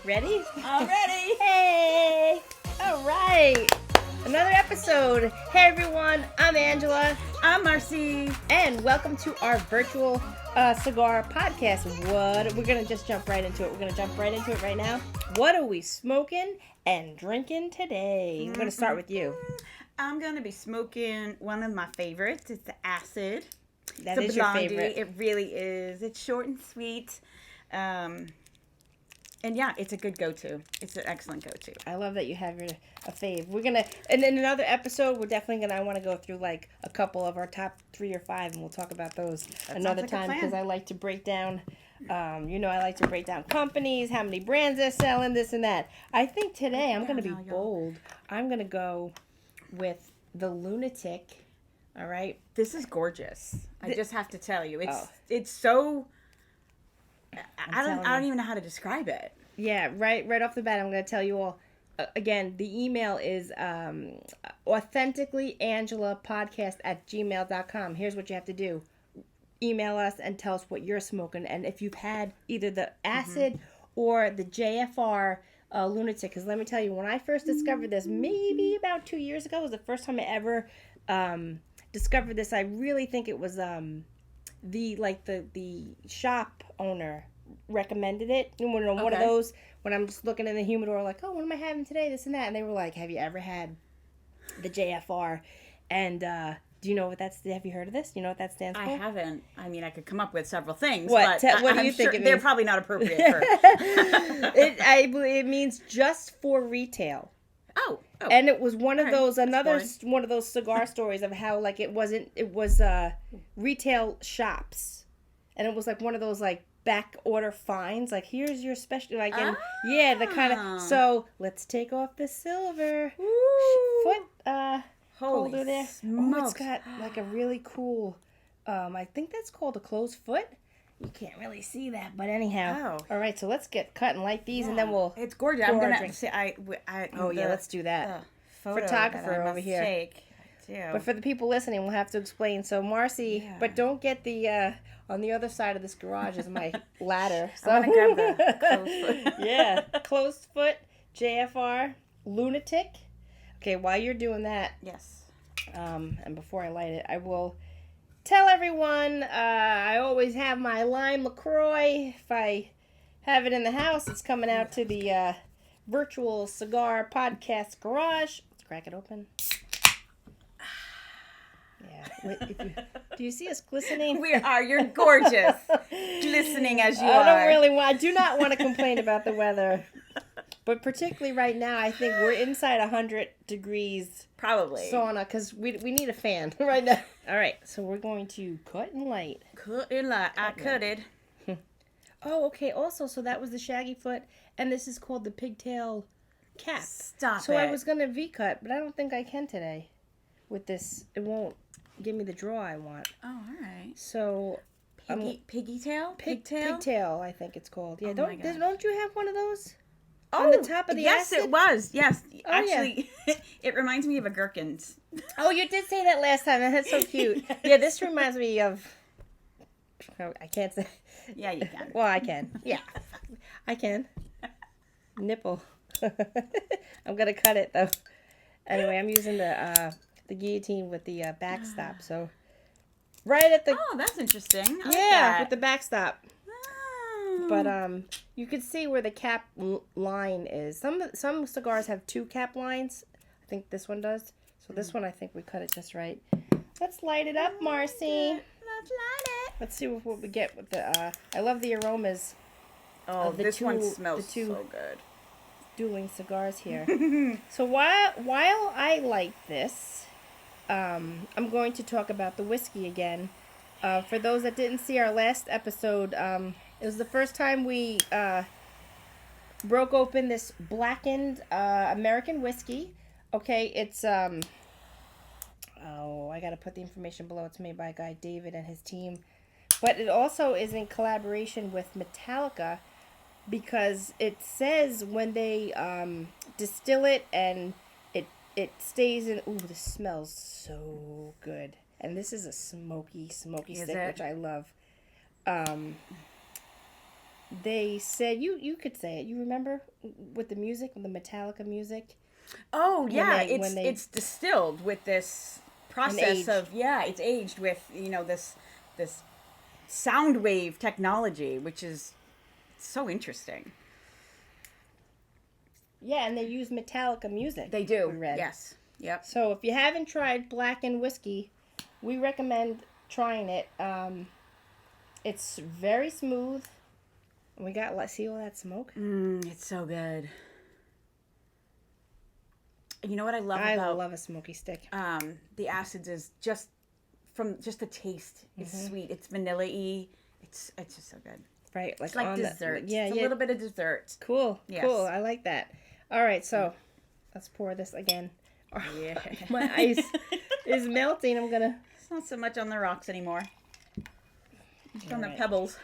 Ready? I'm ready. Hey! All right. Another episode. Hey everyone, I'm Angela. I'm Marcy. And welcome to our virtual cigar podcast. We're going to just jump right into it. We're going to jump right into it right now. What are we smoking and drinking today? We're going to start with you. I'm going to be smoking one of my favorites. It's the ACID. That it's is a your blondie. favorite. It really is. It's short and sweet. And yeah, it's a good go-to. It's an excellent go-to. I love that you have a fave. We're going to, and in another episode, we're definitely going to, I want to go through like a couple of our top 3 or 5, and we'll talk about those another time, because I like to break down, I like to break down companies, how many brands they're selling, this and that. I think today I'm going to be bold. I'm going to go with the LUNATIC. All right. This is gorgeous. I just have to tell you. It's so... I don't even know how to describe it. Yeah, right off the bat, I'm going to tell you all. Again, the email is authenticallyangela podcast@gmail.com. Here's what you have to do. Email us and tell us what you're smoking. And if you've had either the ACID or the JFR LUNATIC. Because let me tell you, when I first discovered this, maybe about 2 years ago, was the first time I ever discovered this. I really think it was... the shop owner recommended it. One of those, when I'm just looking in the humidor, like, oh, what am I having today? This and that. And they were like, have you ever had the JFR? And do you know what that's? Have you heard of this? Do you know what that stands for? I haven't. I mean, I could come up with several things. What? But What do you think it means? They're probably not appropriate for... It means just for retail. Oh. And it was one of those, one of those cigar stories of how, like, it was retail shops. And it was like one of those, like, back order finds. Like, here's your special, like, and the kind of, so let's take off the silver foot holder there. Smokes. Oh, it's got, like, a really cool, I think that's called a closed foot. You can't really see that, but anyhow. Oh. All right, so let's cut and light these, and then we'll... It's gorgeous. I'm going to say... let's do that. Photographer over here. But for the people listening, we'll have to explain. So Marcy, but don't get the... on the other side of this garage is my ladder. So I'm going to grab the closed foot. Yeah, closed foot, JFR, LUNATIC. Okay, while you're doing that... Yes. And before I light it, I will... tell everyone, I always have my lime LaCroix. If I have it in the house, it's coming out to the virtual cigar podcast garage. Let's crack it open. Yeah. Do you see us glistening? We are. You're gorgeous. Glistening as you are. I do not want to complain about the weather. But particularly right now, I think we're inside 100 degrees. Probably. Sauna, because we need a fan right now. All right, so we're going to cut and light. Cut and light. I cut it. Oh, okay. Also, so that was the shaggy foot, and this is called the pigtail cap. Stop so it. I was going to V-cut, but I don't think I can today with this. It won't give me the draw I want. Oh, all right. So... Piggy tail? Pigtail? Pigtail, I think it's called. Yeah, my gosh. don't you have one of those? Oh, on the top of the yes, acid? it was. Yes. Oh, actually, it reminds me of a gherkins. Oh, you did say that last time. That's so cute. Yes. Yeah, this reminds me of... I can't say... Yeah, you can. Well, I can. Yeah. I can. Nipple. I'm going to cut it, though. Anyway, I'm using the guillotine with the backstop, so... Right at the... Oh, that's interesting. I like yeah, that. with the backstop. Oh. But you can see where the cap line is. Some cigars have 2 cap lines. I think this one does. So this one, I think we cut it just right. Let's light it up, Marcy. Let's light it. Let's see what we get with the... I love the aromas. Oh, of the this one two smells so good. Dueling cigars here. So while I light this... I'm going to talk about the whiskey again. For those that didn't see our last episode, it was the first time we broke open this blackened American whiskey. Okay, it's I gotta put the information below. It's made by a guy David and his team, but it also is in collaboration with Metallica, because it says when they distill it and it stays in... Ooh, this smells so good. And this is a smoky stick, which I love. they said, you could say it. You remember with the music, with the Metallica music? Oh, yeah. It's distilled with this process of, it's aged with, this sound wave technology, which is so interesting. Yeah, and they use Metallica music. They do. We read. Yes. Yep. So if you haven't tried Blackened Whiskey, we recommend trying it. It's very smooth. And we got, see all that smoke? It's so good. You know what I love about... I love a smoky stick. The acids is just the taste. It's sweet. It's vanilla-y. It's just so good. Right. It's like dessert. Yeah, it's a little bit of dessert. Cool. Yes. Cool. I like that. All right, so let's pour this again. Yeah. My ice is melting. I'm going to... It's not so much on the rocks anymore. It's on the pebbles.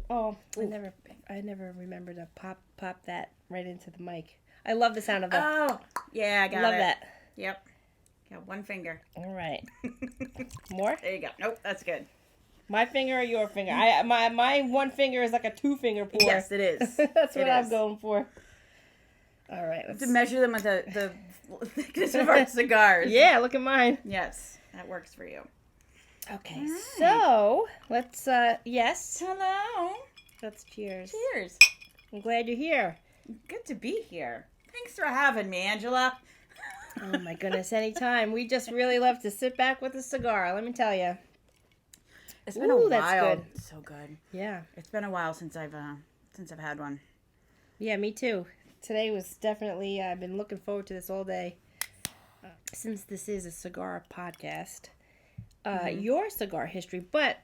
Oh, I never remember to pop that right into the mic. I love the sound of that. Oh, yeah, I got it. Love that. Yep. Got one finger. All right. More? There you go. Nope, that's good. My finger or your finger? My one finger is like a 2-finger pour. Yes, it is. That's what I'm going for. All right. To measure them with the thickness of our cigars. Yeah, look at mine. Yes, that works for you. Okay, right. So let's, yes. Hello. Let's cheers. Cheers. I'm glad you're here. Good to be here. Thanks for having me, Angela. Oh my goodness, anytime. We just really love to sit back with a cigar, let me tell you. It's been a while. That's good. So good. Yeah. It's been a while since I've had one. Yeah, me too. Today was definitely, I've been looking forward to this all day. Since this is a cigar podcast. Your cigar history. But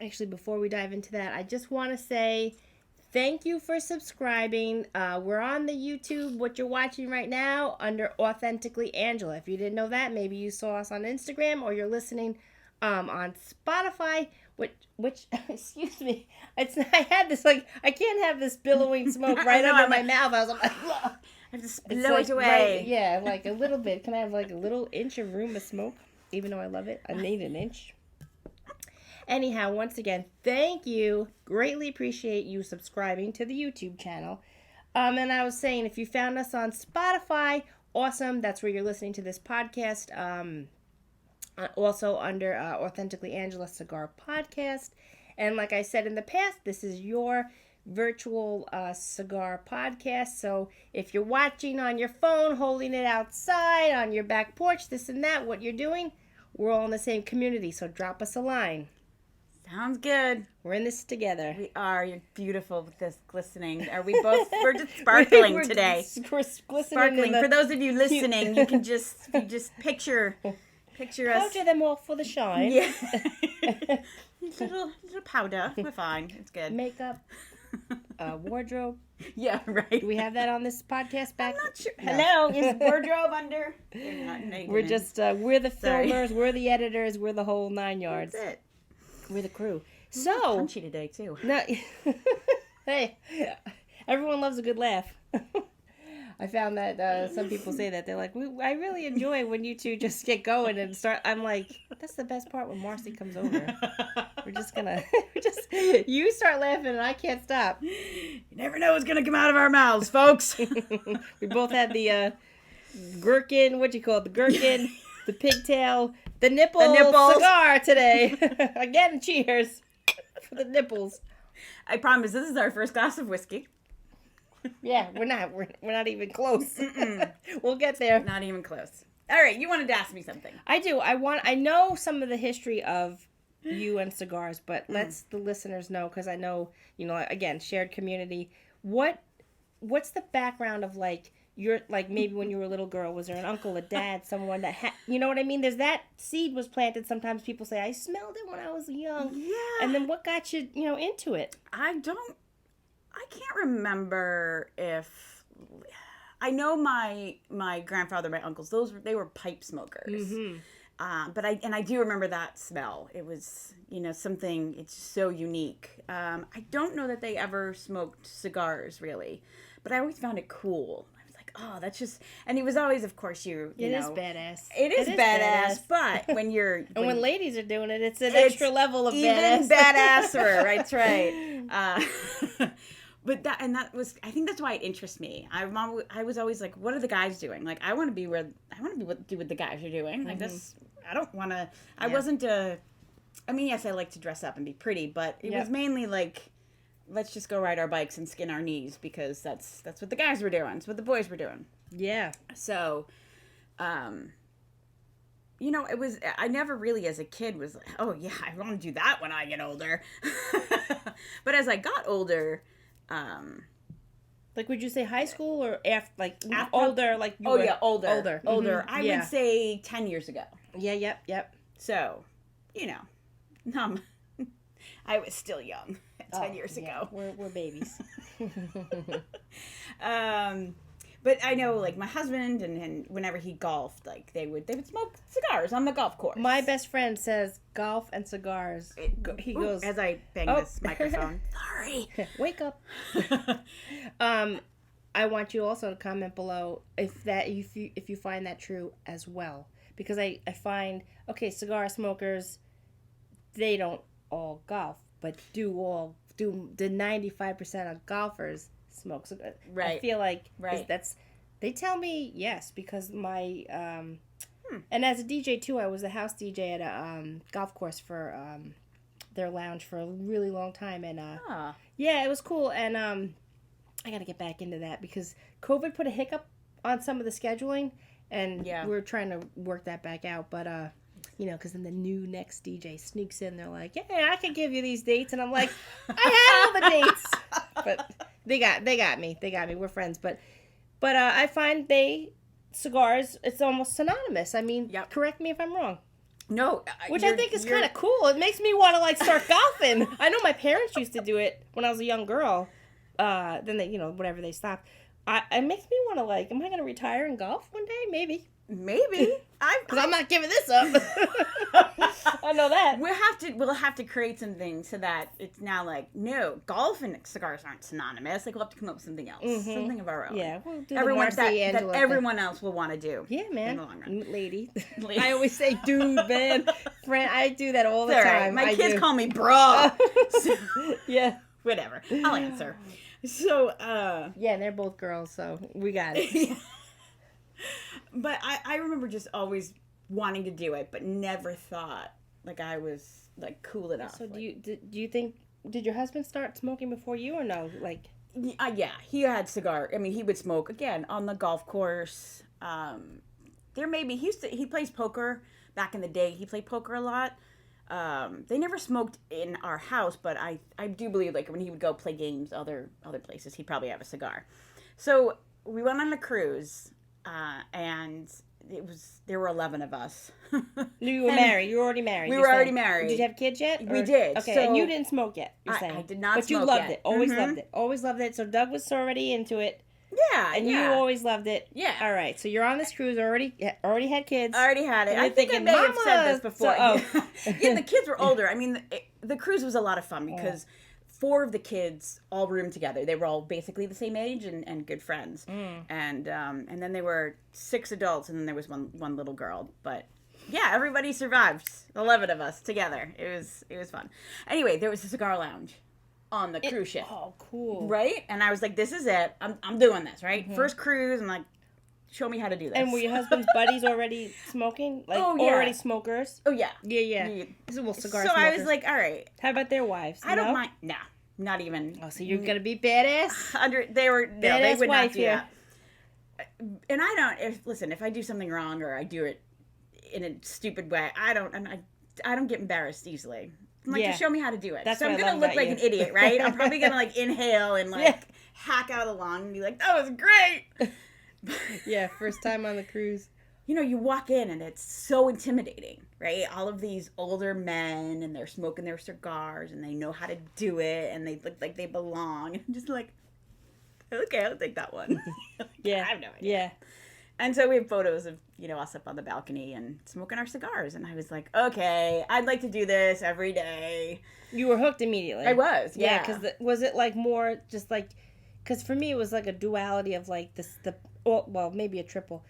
actually, before we dive into that, I just want to say thank you for subscribing. We're on the YouTube, what you're watching right now, under Authentically Angela. If you didn't know that, maybe you saw us on Instagram or you're listening on Spotify, which excuse me, I had this, like, I can't have this billowing smoke right under my mouth. I was like, I have to blow it away. Right, yeah, like a little bit. Can I have like a little inch of room of smoke? Even though I love it, I need an inch. Anyhow, once again, thank you. Greatly appreciate you subscribing to the YouTube channel. And I was saying, if you found us on Spotify, awesome. That's where you're listening to this podcast. Also under Authentically Angela Cigar Podcast. And like I said in the past, this is your virtual cigar podcast. So if you're watching on your phone, holding it outside, on your back porch, this and that, what you're doing, we're all in the same community. So drop us a line. Sounds good. We're in this together. We are. You're beautiful with this glistening. Are we both? We're just sparkling today. We're glistening. Sparkling. For those of you listening, you can just picture us. Powder them all for the shine. Yeah. little powder. We're fine. It's good. Makeup. Wardrobe. Yeah, right. Do we have that on this podcast back? I'm not sure. No. Hello, is wardrobe under? We're just, we're the filmers, we're the editors, we're the whole 9 yards. That's it. We're the crew. I'm So punchy today too. No, hey, everyone loves a good laugh. I found that some people say that they're like, I really enjoy when you two just get going and start. I'm like, that's the best part when Marcy comes over. We're just gonna, you start laughing and I can't stop. You never know what's gonna come out of our mouths, folks. We both had the gherkin. What do you call it? The gherkin, the pigtail, the nipples cigar today. Again, cheers for the nipples. I promise this is our first glass of whiskey. Yeah, we're not even close. We'll get there. Not even close. All right, you wanted to ask me something. I do. I know some of the history of you and cigars, but let's the listeners know, because I know, again, shared community. What's the background of, like, maybe when you were a little girl, was there an uncle, a dad, someone that had, you know what I mean? There's that seed was planted. Sometimes people say, I smelled it when I was young. Yeah. And then what got you, into it? I can't remember if I know my grandfather, my uncles, they were pipe smokers. Mm-hmm. But I do remember that smell. It was, something, it's so unique. I don't know that they ever smoked cigars really, but I always found it cool. I was like, oh, that's just, and he was always, of course, you know. It is badass. It is badass, but when you're... and when ladies are doing it, it's an extra level of even badass. Badasser, right, that's right. But that was, I think that's why it interests me. I was always like, what are the guys doing? Like, I want to be what the guys are doing. Like, this, I don't want to, I wasn't I mean, yes, I like to dress up and be pretty, but it was mainly like, let's just go ride our bikes and skin our knees because that's what the guys were doing. It's what the boys were doing. Yeah. So, you know, I never really as a kid was like, oh yeah, I want to do that when I get older. But as I got older, like, would you say high school or after older? Like, older. Mm-hmm. I would say 10 years ago. Yeah, yep. So, you know, I was still young 10 years ago. We're babies. But I know, like, my husband and whenever he golfed, like, they would smoke cigars on the golf course. My best friend says golf and cigars. He goes as I bang this microphone. Sorry. Wake up. I want you also to comment below if you find that true as well, because I find cigar smokers, they don't all golf, but do the 95% of golfers smoke cigars. Right. I feel like they tell me yes, because my and as a DJ too, I was a house DJ at a golf course for their lounge for a really long time, and yeah, it was cool. And I got to get back into that because COVID put a hiccup on some of the scheduling, and we're trying to work that back out. But you know, because then the new next DJ sneaks in, they're like, yeah, I can give you these dates, and I'm like, I have all the dates, but they got me. We're friends, but I find cigars, it's almost synonymous. I mean, correct me if I'm wrong. No. Which I think is kind of cool. It makes me want to, like, start golfing. I know my parents used to do it when I was a young girl. Then they, you know, whatever, they stopped. It makes me want to, like, am I going to retire and golf one day? Maybe. Because I'm not giving this up. I know that. We'll have to create something so that it's now like, no, golf and cigars aren't synonymous. Like, we'll have to come up with something else, something of our own. Yeah, we'll do that everyone else will want to do. Yeah, man. In the long run. Lady. I always say, dude, man, friend. I do that all the time. Right. My kids call me bro. So, yeah, whatever. I'll answer. So, yeah, and they're both girls, so we got it. But I remember just always wanting to do it, but never thought like I was like cool enough. So do you think, did your husband start smoking before you or no? Like, yeah, he had cigar. I mean, he would smoke again on the golf course. He plays poker back in the day. He played poker a lot. They never smoked in our house, but I do believe like when he would go play games other places, he'd probably have a cigar. So we went on a cruise. And there were 11 of us. You were married. You were already married. We were already married. Did you have kids yet? We did. Okay, so and you didn't smoke yet, you're saying. I did not but smoke you loved yet. It. Always loved it. Always loved it. So Doug was already into it. Yeah. And you always loved it. Yeah. All right. So you're on this cruise, already had kids. I already had it. I think I may have said this before. Yeah, the kids were older. I mean, the cruise was a lot of fun because 4 of the kids all roomed together. They were all basically the same age and good friends. And then there were 6 adults, and then there was one little girl. But yeah, everybody survived. 11 of us together. It was fun. Anyway, there was a cigar lounge on the cruise ship. Oh, cool. Right? And I was like, this is it. I'm doing this, right? Mm-hmm. First cruise, I'm like, show me how to do this. And were your husband's buddies already smoking? Like, already smokers? Oh, yeah. Yeah. Well, cigar so smokers. I was like, all right. How about their wives? I don't mind. No, not even. Oh, so you're going to be badass? They would wife not do that. And I don't, if I do something wrong or I do it in a stupid way, I don't get embarrassed easily. I'm like, just show me how to do it. That's so I'm going to look like an idiot, right? I'm probably going to like inhale and like hack out of the lung and be like, that was great. Yeah, first time on the cruise. You know, you walk in and it's so intimidating, right? All of these older men and they're smoking their cigars and they know how to do it and they look like they belong. And I'm just like, okay, I'll take that one. Yeah. I have no idea. Yeah. And so we have photos of, us up on the balcony and smoking our cigars. And I was like, okay, I'd like to do this every day. You were hooked immediately. I was, yeah. Because was it like more just like because for me it was like a duality of like well, maybe a triple,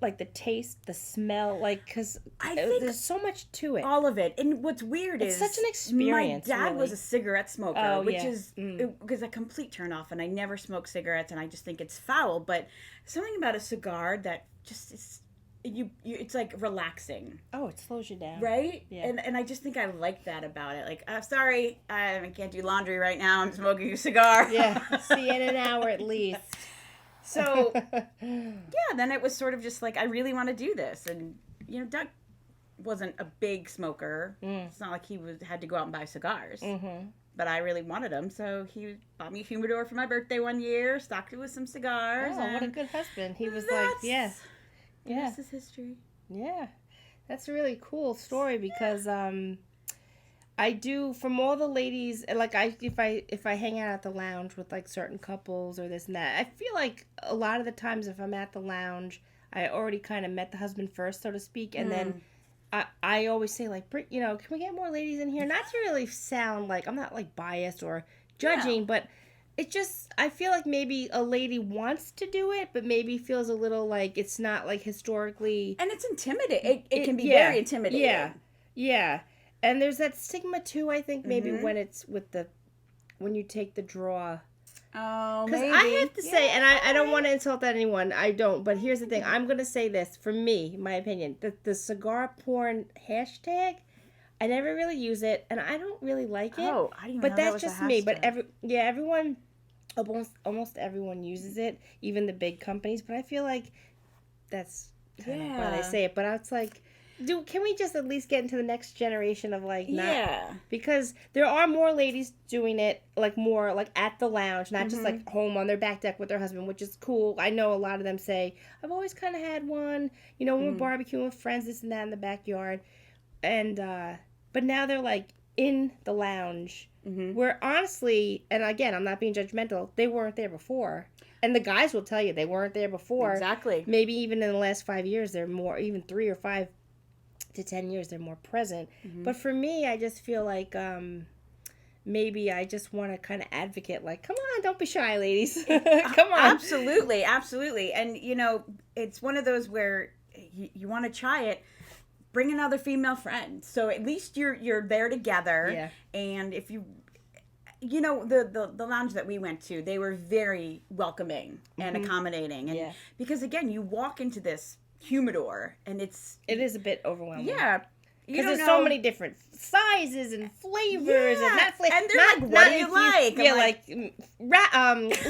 like the taste, the smell, like, because there's so much to it. All of it. And what's weird is it's such an experience. My dad really. was a cigarette smoker, which is because a complete turnoff, and I never smoke cigarettes, and I just think it's foul. But something about a cigar that just is. It's like relaxing. Oh, it slows you down. Right? Yeah. And I just think I like that about it. Like, sorry, I can't do laundry right now. I'm smoking a cigar. Yeah. See you in an hour at least. So, yeah, then it was sort of just like, I really want to do this. And, Doug wasn't a big smoker. It's not like he had to go out and buy cigars. But I really wanted them. So he bought me a humidor for my birthday one year, stocked it with some cigars. Oh, what a good husband. He was like, yeah. This is history. Yeah. That's a really cool story because I do, from all the ladies, like if I hang out at the lounge with like certain couples or this and that, I feel like a lot of the times if I'm at the lounge, I already kind of met the husband first, so to speak, and then I always say like, can we get more ladies in here? Not to really sound like, I'm not like biased or judging, but it just, I feel like maybe a lady wants to do it, but maybe feels a little like it's not like historically. And it's intimidating. It can be very intimidating. Yeah. And there's that stigma too, I think, maybe when you take the draw. Oh, maybe. Because I have to say, and I don't want to insult anyone, I don't, but here's the thing. I'm going to say this, for me, my opinion, the cigar porn hashtag, I never really use it, and I don't really like it. Oh, I didn't even know that's that was just a me. But hashtag. everyone, almost everyone uses it, even the big companies. But I feel like that's kind of why they say it. But it's like, can we just at least get into the next generation of like not because there are more ladies doing it like more like at the lounge, not just like home on their back deck with their husband, which is cool. I know a lot of them say, I've always kind of had one, when we're barbecuing with friends, this and that in the backyard, and but now they're like in the lounge where honestly, and again, I'm not being judgmental, they weren't there before. And the guys will tell you they weren't there before. Exactly. Maybe even in the last 5 years, they're more, even 3 or 5 to 10 years, they're more present. But for me, I just feel like maybe I just want to kind of advocate, like, come on, don't be shy, ladies. Come on. Absolutely. And, it's one of those where you want to try it, bring another female friend. So at least you're there together. Yeah. And if you... the lounge that we went to, they were very welcoming and accommodating. And because, again, you walk into this humidor and it is a bit overwhelming. Yeah. Because there's so many different sizes and flavors and not flavors. And they're like, what do you like? Yeah,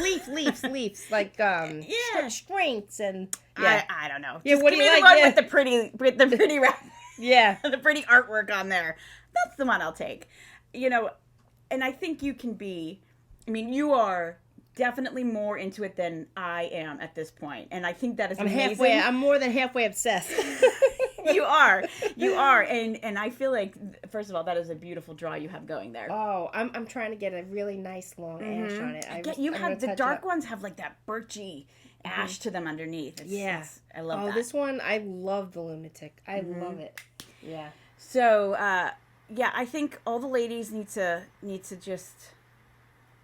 leaves, like strengths and I don't know. Yeah, just what do you like? One with the pretty wrap. Yeah. The pretty artwork on there. That's the one I'll take. And I think you can be, you are definitely more into it than I am at this point. And I think that is amazing. I'm more than halfway obsessed. You are. And I feel like, first of all, that is a beautiful draw you have going there. Oh, I'm trying to get a really nice long ash on it. The dark ones have like that birchy ash to them underneath. I love that. Oh, this one, I love the Lunatic. I love it. Yeah. So, I think all the ladies need to just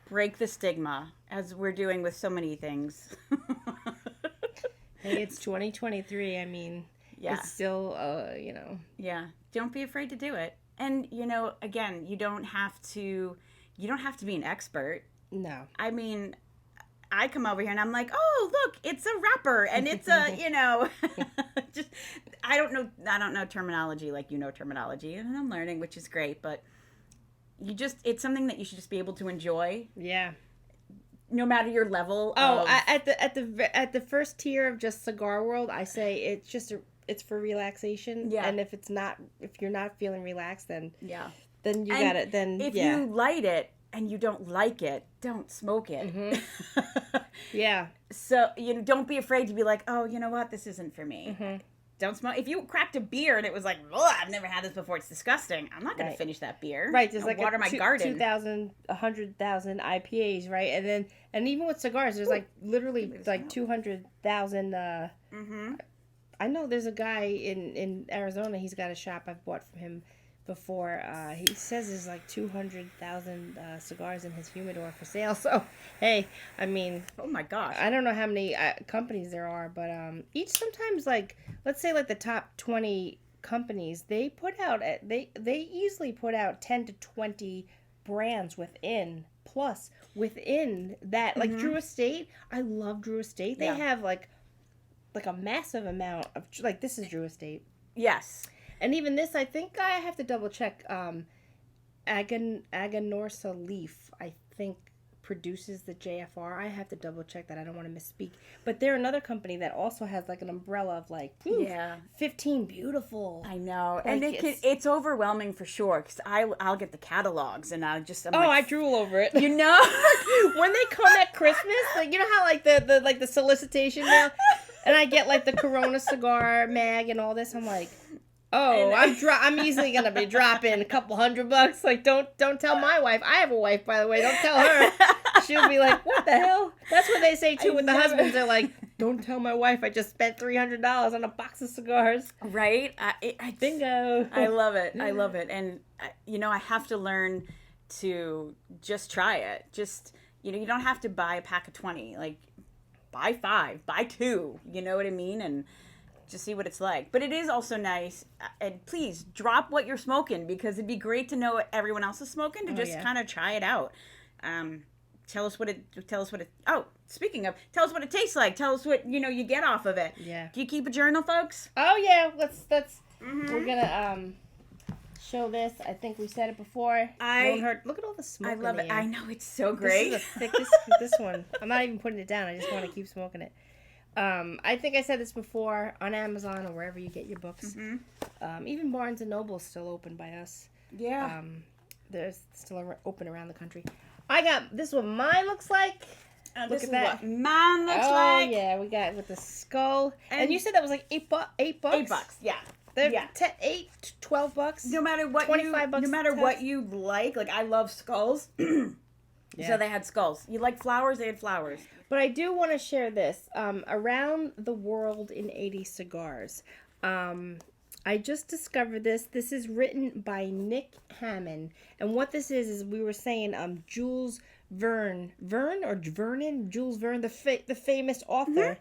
break the stigma, as we're doing with so many things. Hey, it's 2023. It's still, Yeah. Don't be afraid to do it. And, again, you don't have to be an expert. No. I come over here and I'm like, oh, look, it's a wrapper and it's a, just, I don't know terminology like terminology, and I'm learning, which is great, but it's something that you should just be able to enjoy. Yeah. No matter your level. At the first tier of just cigar world, I say it's for relaxation. Yeah. And if you're not feeling relaxed, then then you got it. Then if you light it and you don't like it, don't smoke it. Yeah. So don't be afraid to be like, oh, you know what, this isn't for me. Don't smoke. If you cracked a beer and it was like, I've never had this before, it's disgusting, I'm not going to finish that beer. Right. There's like water my garden. 2,000, 100,000 IPAs, right? And even with cigars, there's like literally like 200,000. I know there's a guy in Arizona, he's got a shop, I've bought from him before. He says there's like 200,000 cigars in his humidor for sale. So, hey, I mean, oh my gosh, I don't know how many companies there are, but each sometimes like let's say like the top 20 companies, they put out they easily put out 10 to 20 brands within that, like Drew Estate. I love Drew Estate. They have like a massive amount of, like, this is Drew Estate. Yes. And even this, I think I have to double check. Aganorsa Leaf, I think, produces the JFR. I have to double check that. I don't want to misspeak. But they're another company that also has like an umbrella of like 15 beautiful. I know, like, and it's overwhelming for sure. Because I'll get the catalogs and I'm I drool over it. You know, when they come at Christmas, like, you know how like the solicitation mail, and I get like the Corona cigar mag and all this. I'm like, oh, I'm easily gonna be dropping a couple $100. Like, don't tell my wife. I have a wife, by the way. Don't tell her. She'll be like, what the hell? That's what they say too with the husbands. They're like, don't tell my wife I just spent $300 on a box of cigars. Right? Bingo. I love it. I love it. And I have to learn to just try it. Just, you don't have to buy a pack of 20. Like, buy 5, buy 2. You know what I mean? And just see what it's like. But it is also nice, and please drop what you're smoking, because it'd be great to know what everyone else is smoking, to kind of try it out. Tell us what it speaking of, tell us what it tastes like. Tell us what you get off of it. Yeah. Do you keep a journal, folks? Oh yeah, let's we're gonna show this. I think we said it before. Won't hurt. Look at all the smoke. I love it. Air. I know, it's so great. This is a thick, this one. I'm not even putting it down. I just want to keep smoking it. I think I said this before, on Amazon or wherever you get your books. Even Barnes and Noble's still open by us. Yeah. They're still open around the country. I got this. What mine looks like. Look at that. What mine looks like. Oh yeah, we got it with the skull. And you said that was like $8. $8. Yeah. They're $8, $12. No matter what, $25. No matter what you like. Like, I love skulls. So they had skulls. You like flowers? They had flowers. But I do want to share this. Around the World in 80 Cigars. I just discovered this. This is written by Nick Hammond. And what this is we were saying Jules Verne, the famous author,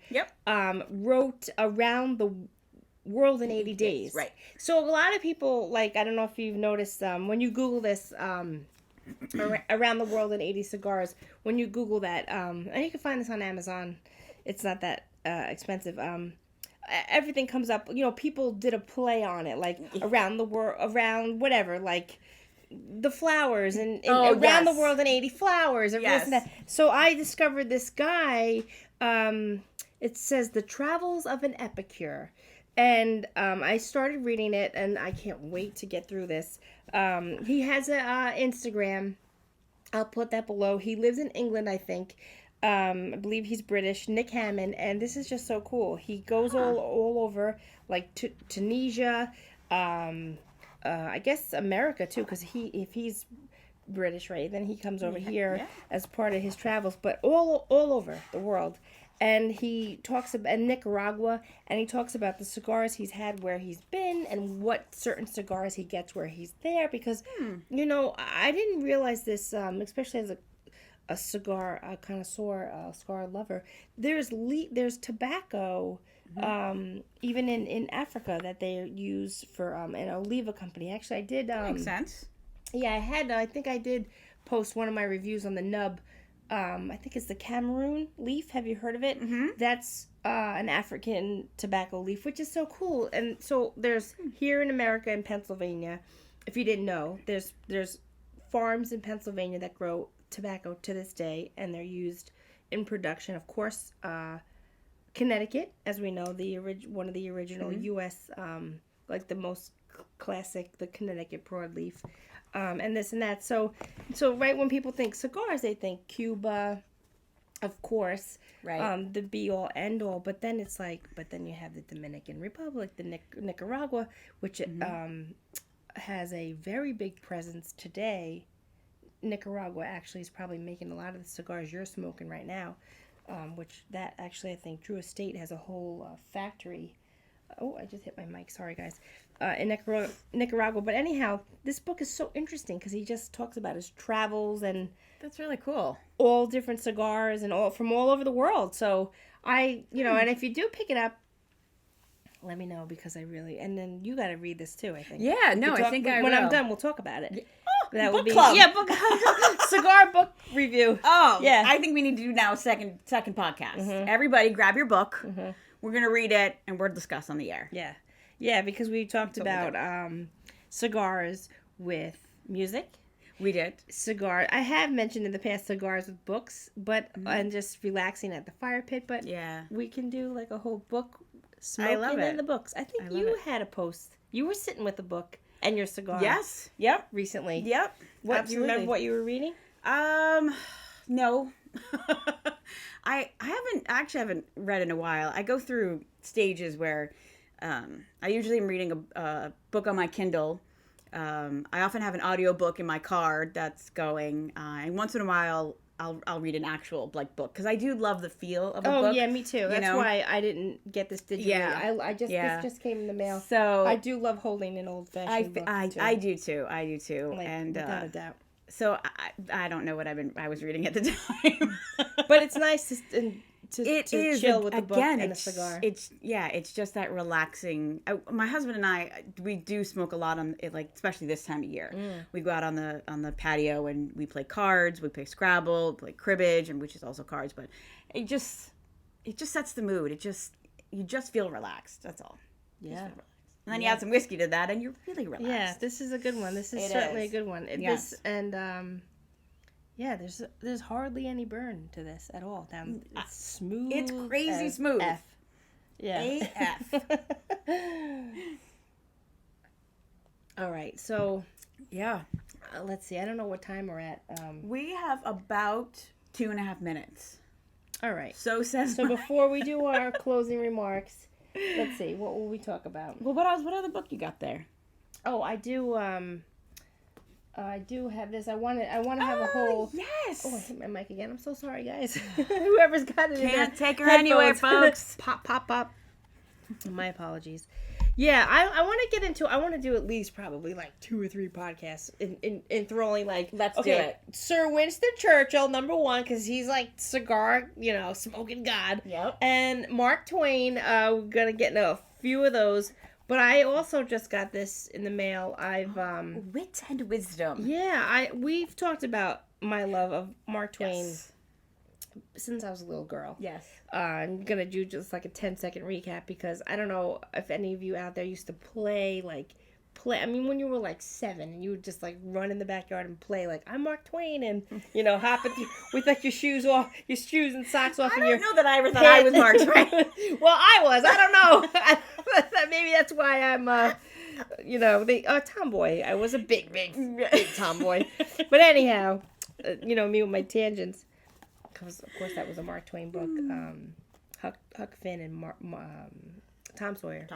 wrote Around the World in 80 Days. Right. So a lot of people, like, I don't know if you've noticed, when you Google this, Around the World in 80 Cigars, when you Google that, and you can find this on Amazon, it's not that expensive, everything comes up. People did a play on it, like around the world, around whatever, like the flowers and around the world in 80 flowers, or this and that. So I discovered this guy. It says The Travels of an Epicure, and I started reading it, and I can't wait to get through this. He has a Instagram. I'll put that below. He lives in England, I think. I believe he's British, Nick Hammond, and this is just so cool. He goes all over, like Tunisia, I guess America too, because if he's British, right, then he comes over here as part of his travels, but all over the world. And he talks about Nicaragua, and he talks about the cigars he's had where he's been, and what certain cigars he gets where he's there. Because, I didn't realize this, especially as a cigar connoisseur, cigar lover. There's tobacco, even in Africa, that they use for an Oliva company. Actually, I did. Makes sense. Yeah, I think I did post one of my reviews on the nub. I think it's the Cameroon leaf. Have you heard of it? Mm-hmm. That's an African tobacco leaf, which is so cool. And so there's here in America, in Pennsylvania, if you didn't know, there's farms in Pennsylvania that grow tobacco to this day, and they're used in production. Of course, Connecticut, as we know, one of the original U.S. Like the most classic, the Connecticut broadleaf. And this and that. So right when people think cigars, they think Cuba, of course, right? The be all end all. But then it's like, you have the Dominican Republic, the Nicaragua, which has a very big presence today. Nicaragua actually is probably making a lot of the cigars you're smoking right now, which that actually I think Drew Estate has a whole factory I just hit my mic. Sorry, guys. In Nicaragua. But anyhow, this book is so interesting because he just talks about his travels and That's really cool. all different cigars and all from all over the world. So and if you do pick it up, let me know because I really, and then you got to read this too, I think. Yeah, no, I think I will. When I'm done, we'll talk about it. Yeah. That book will be club. Yeah, book cigar book review. Oh, yeah. I think we need to do now a second podcast. Everybody grab your book. We're going to read it and we'll discuss on the air. Yeah. Yeah, because we talked about cigars with music. We did. I have mentioned in the past cigars with books, but and just relaxing at the fire pit, but we can do like a whole book smoking in the books. I think you had a post. You were sitting with a book and your cigar. Yes. Yep. Recently. Yep. Do you remember what you were reading? No. I haven't read in a while. I go through stages where I usually am reading a book on my Kindle. I often have an audiobook in my car that's going, and once in a while I'll read an actual book because I do love the feel of a book. Oh yeah, me too. That's why I didn't get this digitally. Yeah. This just came in the mail. So I do love holding an old fashioned book too. I do too. And without a doubt. So I don't know what I was reading at the time. But it's nice to chill with the book again, and a cigar. It's just that relaxing. My husband and I, we do smoke a lot on it, especially this time of year. We go out on the patio and we play cards, we play Scrabble, play cribbage, and which is also cards. But it just sets the mood. You just feel relaxed. That's all. Yeah. And then you add some whiskey to that, and you're really relaxed. Yeah, this is a good one. This is certainly a good one. Yes. There's hardly any burn to this at all. It's smooth. It's crazy smooth. F. Yeah. AF. All right. So, yeah. Let's see. I don't know what time we're at. We have about 2.5 minutes. All right. So before we do our closing remarks, let's see. What will we talk about? Well, what other book you got there? Oh, I do. I do have this. I want to have a whole. Yes. Oh, I hit my mic again. I'm so sorry, guys. Whoever's got it. Can't take her anywhere, folks. Pop. My apologies. Yeah, I want to get into. I want to do at least probably 2 or 3 podcasts in throwing Let's do it. Sir Winston Churchill, number 1, because he's cigar, smoking god. Yep. And Mark Twain. We're gonna get into a few of those. But I also just got this in the mail. I've Wit and Wisdom. Yeah, we've talked about my love of Mark Twain since I was a little girl. Yes. I'm gonna do just a 10-second recap because I don't know if any of you out there used to play. I mean, when you were 7 and you would just run in the backyard and play I'm Mark Twain and hop with your shoes and socks off. I don't know that I ever thought I was Mark Twain. Well, I was. I don't know. Maybe that's why I'm tomboy. I was a big tomboy. But anyhow, me with my tangents. Because of course that was a Mark Twain book. Huck Finn and Tom Sawyer.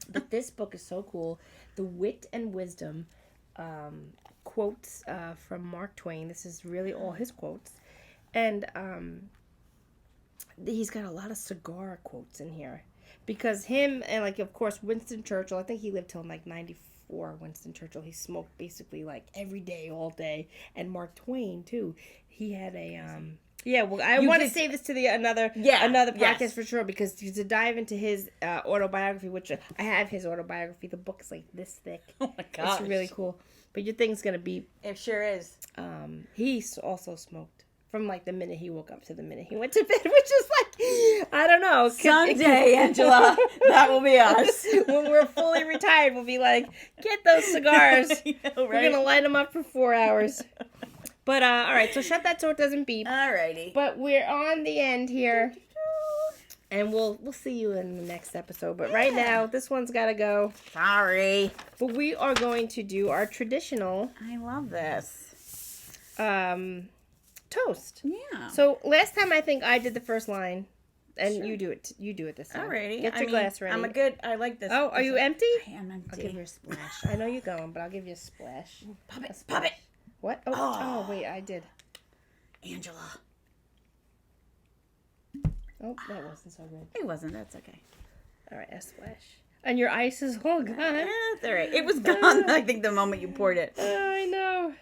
But this book is so cool. The Wit and Wisdom quotes from Mark Twain. This is really all his quotes. And he's got a lot of cigar quotes in here. Because him and, of course, Winston Churchill, I think he lived till 94, Winston Churchill. He smoked basically, every day, all day. And Mark Twain, too. He had a... Yeah, well, I want to save this to another podcast for sure because to dive into his autobiography, which I have his autobiography. The book is this thick. Oh my gosh, it's really cool. But your thing's gonna be. It sure is. He also smoked from the minute he woke up to the minute he went to bed, which is I don't know. Someday, Angela, that will be us. When we're fully retired, we'll be get those cigars. We're gonna light them up for 4 hours. But, all right, so shut that so it doesn't beep. Alrighty. But we're on the end here. And we'll see you in the next episode. But right now, this one's got to go. Sorry. But we are going to do our traditional... I love this. Toast. Yeah. So last time I think I did the first line. And you do it this time. Alrighty. Get your glass ready. I like this. Oh, are you empty? I am empty. I'll give you a splash. I know you're going, but I'll give you a splash. Pop it. What? Oh, wait, I did. Angela. Oh, that wasn't so good. It wasn't. That's okay. All right, a splash. And your ice is all gone. That's all right. It was gone, I think, the moment you poured it. I know.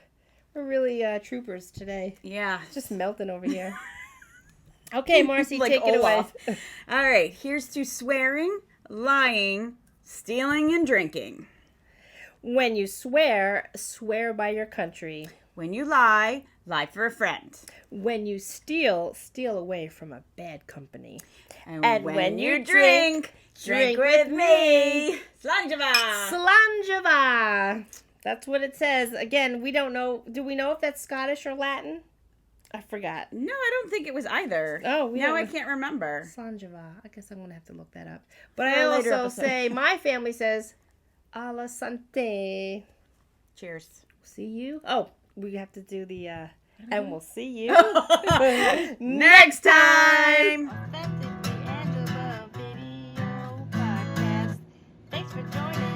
We're really troopers today. Yeah. It's just melting over here. Okay, Marcy, like take Olaf. it away. All right. Here's to swearing, lying, stealing, and drinking. When you swear, swear by your country. When you lie, lie for a friend. When you steal, steal away from a bad company. And when you drink with me. Slanjava! Slanjava! That's what it says. Again, we don't know. Do we know if that's Scottish or Latin? I forgot. No, I don't think it was either. Oh, no, I can't remember. Slanjava. I guess I'm going to have to look that up. But I also say, my family says, a la santé. Cheers. See you. Oh, we have to do the, and we'll see you next time. Authentically Angela Video Podcast. Thanks for joining.